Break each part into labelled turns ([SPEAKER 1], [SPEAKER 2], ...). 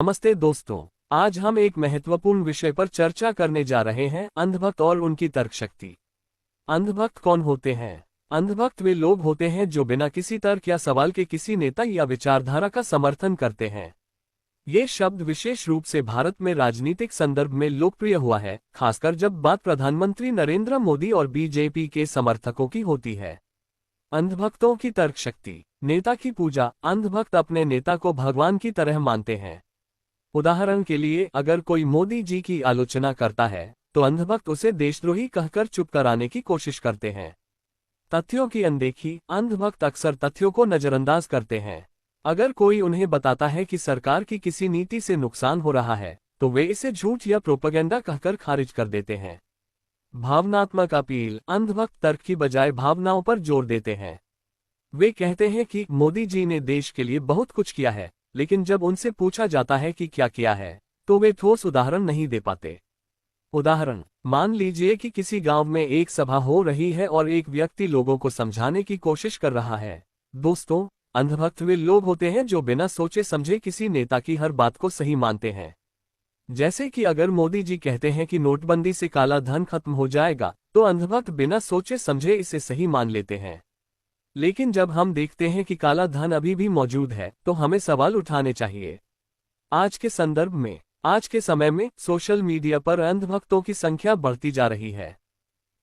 [SPEAKER 1] नमस्ते दोस्तों। आज हम एक महत्वपूर्ण विषय पर चर्चा करने जा रहे हैं, अंधभक्त और उनकी तर्कशक्ति। अंधभक्त कौन होते हैं? अंधभक्त वे लोग होते हैं जो बिना किसी तर्क या सवाल के किसी नेता या विचारधारा का समर्थन करते हैं। ये शब्द विशेष रूप से भारत में राजनीतिक संदर्भ में लोकप्रिय हुआ है, खासकर जब बात प्रधानमंत्री नरेंद्र मोदी और बीजेपी के समर्थकों की होती है। अंधभक्तों की तर्कशक्ति। नेता की पूजा। अंधभक्त अपने नेता को भगवान की तरह मानते हैं। उदाहरण के लिए, अगर कोई मोदी जी की आलोचना करता है तो अंधभक्त उसे देशद्रोही कहकर चुप कराने की कोशिश करते हैं। तथ्यों की अनदेखी। अंधभक्त अक्सर तथ्यों को नजरअंदाज करते हैं। अगर कोई उन्हें बताता है कि सरकार की किसी नीति से नुकसान हो रहा है तो वे इसे झूठ या प्रोपेगेंडा कहकर खारिज कर देते हैं। भावनात्मक अपील। अंधभक्त तर्क की बजाय भावनाओं पर जोर देते हैं। वे कहते हैं कि मोदी जी ने देश के लिए बहुत कुछ किया है, लेकिन जब उनसे पूछा जाता है कि क्या किया है तो वे ठोस उदाहरण नहीं दे पाते। उदाहरण, मान लीजिए कि किसी गांव में एक सभा हो रही है और एक व्यक्ति लोगों को समझाने की कोशिश कर रहा है। दोस्तों, अंधभक्त वे लोग होते हैं जो बिना सोचे समझे किसी नेता की हर बात को सही मानते हैं। जैसे कि अगर मोदी जी कहते हैं कि नोटबंदी से काला धन खत्म हो जाएगा तो अंधभक्त बिना सोचे समझे इसे सही मान लेते हैं। लेकिन जब हम देखते हैं कि काला धन अभी भी मौजूद है तो हमें सवाल उठाने चाहिए। आज के संदर्भ में, आज के समय में सोशल मीडिया पर अंधभक्तों की संख्या बढ़ती जा रही है।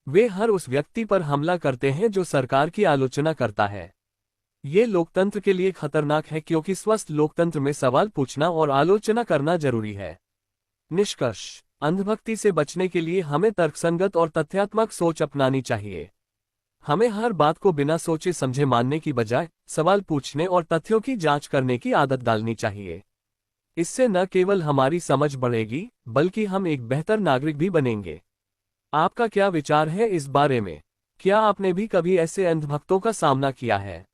[SPEAKER 1] वे हर उस व्यक्ति पर हमला करते हैं जो सरकार की आलोचना करता है। ये लोकतंत्र के लिए खतरनाक है, क्योंकि स्वस्थ लोकतंत्र में सवाल पूछना और आलोचना करना जरूरी है। निष्कर्ष, अंधभक्ति से बचने के लिए हमें तर्कसंगत और तथ्यात्मक सोच अपनानी चाहिए। हमें हर बात को बिना सोचे समझे मानने की बजाय सवाल पूछने और तथ्यों की जांच करने की आदत डालनी चाहिए। इससे न केवल हमारी समझ बढ़ेगी बल्कि हम एक बेहतर नागरिक भी बनेंगे। आपका क्या विचार है इस बारे में? क्या आपने भी कभी ऐसे अंधभक्तों का सामना किया है?